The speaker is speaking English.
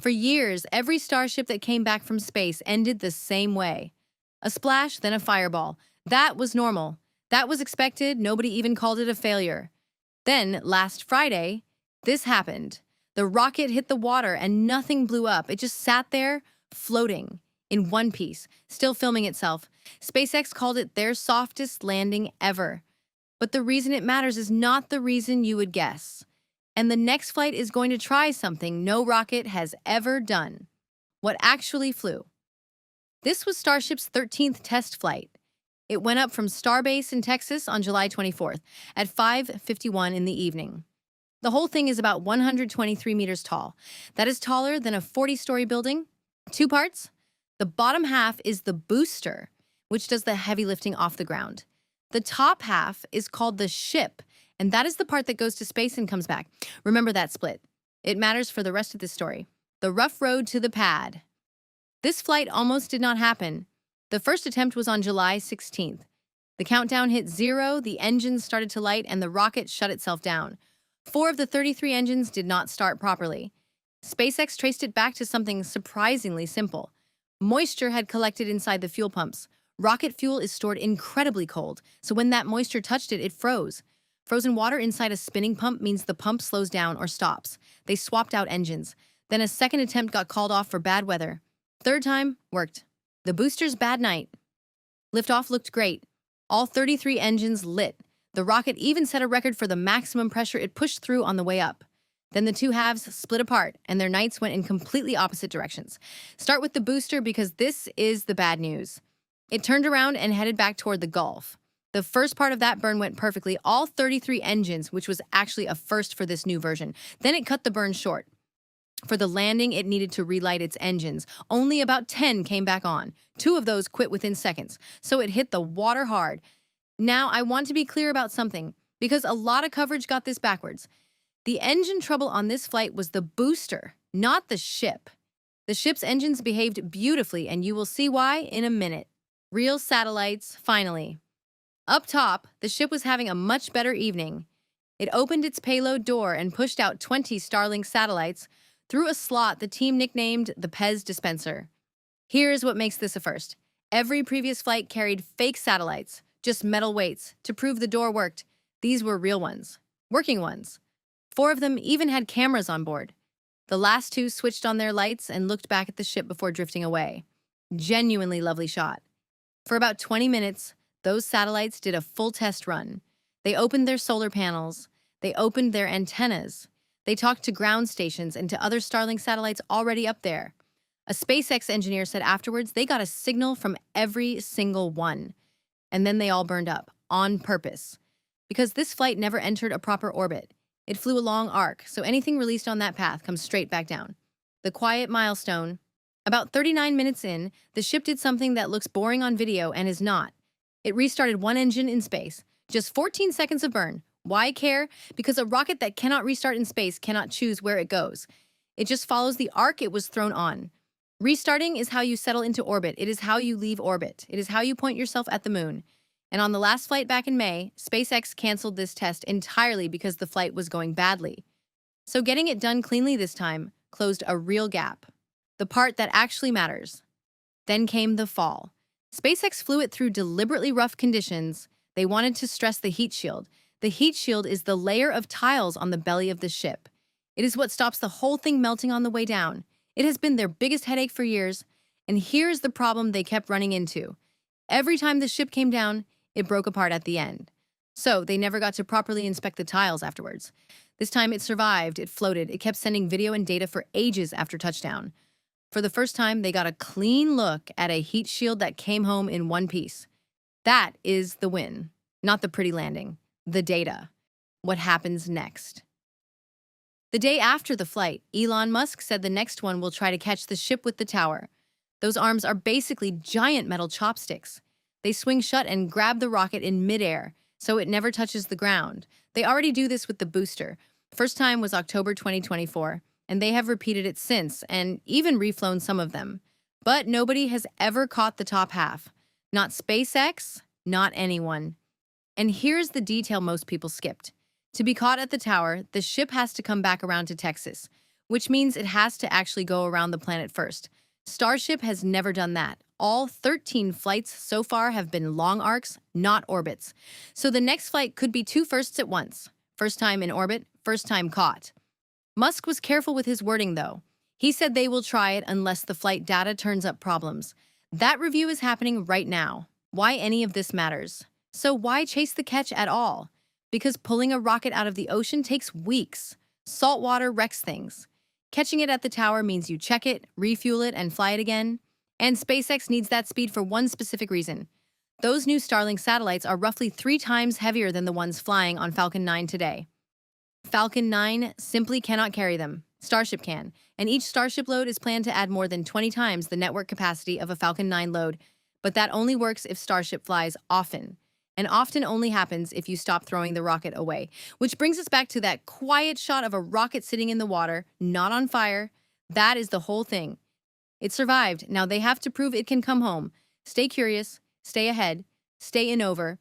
For years, every Starship that came back from space ended the same way. A splash, then a fireball. That was normal. That was expected. Nobody even called it a failure. Then, last Friday, this happened. The rocket hit the water and nothing blew up. It just sat there, floating, in one piece, still filming itself. SpaceX called it their softest landing ever. But the reason it matters is not the reason you would guess. And the next flight is going to try something no rocket has ever done. What actually flew? This was Starship's 13th test flight. It went up from Starbase in Texas on July 24th at 5:51 in the evening. The whole thing is about 123 meters tall. That is taller than a 40-story building. Two parts. The bottom half is the booster, which does the heavy lifting off the ground. The top half is called the ship, and that is the part that goes to space and comes back. Remember that split. It matters for the rest of this story. The rough road to the pad. This flight almost did not happen. The first attempt was on July 16th. The countdown hit 0, the engines started to light, and the rocket shut itself down. 4 of the 33 engines did not start properly. SpaceX traced it back to something surprisingly simple. Moisture had collected inside the fuel pumps. Rocket fuel is stored incredibly cold, so when that moisture touched it, it froze. Frozen water inside a spinning pump means the pump slows down or stops. They swapped out engines. Then a second attempt got called off for bad weather. Third time, worked. The booster's bad night. Liftoff looked great. All 33 engines lit. The rocket even set a record for the maximum pressure it pushed through on the way up. Then the two halves split apart, and their nights went in completely opposite directions. Start with the booster because this is the bad news. It turned around and headed back toward the Gulf. The first part of that burn went perfectly, all 33 engines, which was actually a first for this new version. Then it cut the burn short. For the landing, it needed to relight its engines. Only about 10 came back on. 2 of those quit within seconds, so it hit the water hard. Now, I want to be clear about something, because a lot of coverage got this backwards. The engine trouble on this flight was the booster, not the ship. The ship's engines behaved beautifully, and you will see why in a minute. Real satellites, finally. Up top, the ship was having a much better evening. It opened its payload door and pushed out 20 Starlink satellites through a slot the team nicknamed the Pez dispenser. Here's what makes this a first. Every previous flight carried fake satellites, just metal weights, to prove the door worked. These were real ones, working ones. 4 of them even had cameras on board. The last 2 switched on their lights and looked back at the ship before drifting away. Genuinely lovely shot. For about 20 minutes, those satellites did a full test run. They opened their solar panels. They opened their antennas. They talked to ground stations and to other Starlink satellites already up there. A SpaceX engineer said afterwards they got a signal from every single one. And then they all burned up, on purpose. Because this flight never entered a proper orbit. It flew a long arc, so anything released on that path comes straight back down. The quiet milestone. About 39 minutes in, the ship did something that looks boring on video and is not. It restarted one engine in space. Just 14 seconds of burn. Why care? Because a rocket that cannot restart in space cannot choose where it goes. It just follows the arc it was thrown on. Restarting is how you settle into orbit. It is how you leave orbit. It is how you point yourself at the moon. And on the last flight back in May, SpaceX canceled this test entirely because the flight was going badly. So getting it done cleanly this time closed a real gap. The part that actually matters. Then came the fall. SpaceX flew it through deliberately rough conditions. They wanted to stress the heat shield. The heat shield is the layer of tiles on the belly of the ship. It is what stops the whole thing melting on the way down. It has been their biggest headache for years, and here's the problem they kept running into. Every time the ship came down, it broke apart at the end. So they never got to properly inspect the tiles afterwards. This time it survived, it floated, it kept sending video and data for ages after touchdown. For the first time, they got a clean look at a heat shield that came home in one piece. That is the win, not the pretty landing. The data. What happens next? The day after the flight, Elon Musk said the next one will try to catch the ship with the tower. Those arms are basically giant metal chopsticks. They swing shut and grab the rocket in midair, so it never touches the ground. They already do this with the booster. First time was October 2024, and they have repeated it since, and even reflown some of them. But nobody has ever caught the top half. Not SpaceX, not anyone. And here's the detail most people skipped. To be caught at the tower, the ship has to come back around to Texas, which means it has to actually go around the planet first. Starship has never done that. All 13 flights so far have been long arcs, not orbits. So the next flight could be two firsts at once. First time in orbit, first time caught. Musk was careful with his wording, though. He said they will try it unless the flight data turns up problems. That review is happening right now. Why any of this matters? So why chase the catch at all? Because pulling a rocket out of the ocean takes weeks. Salt water wrecks things. Catching it at the tower means you check it, refuel it, and fly it again. And SpaceX needs that speed for one specific reason. Those new Starlink satellites are roughly 3 times heavier than the ones flying on Falcon 9 today. Falcon 9 simply cannot carry them. Starship can, and each Starship load is planned to add more than 20 times the network capacity of a Falcon 9 load, but that only works if Starship flies often. And often only happens if you stop throwing the rocket away. Which brings us back to that quiet shot of a rocket sitting in the water, not on fire. That is the whole thing. It survived. Now they have to prove it can come home. Stay curious, stay ahead, stay Innover.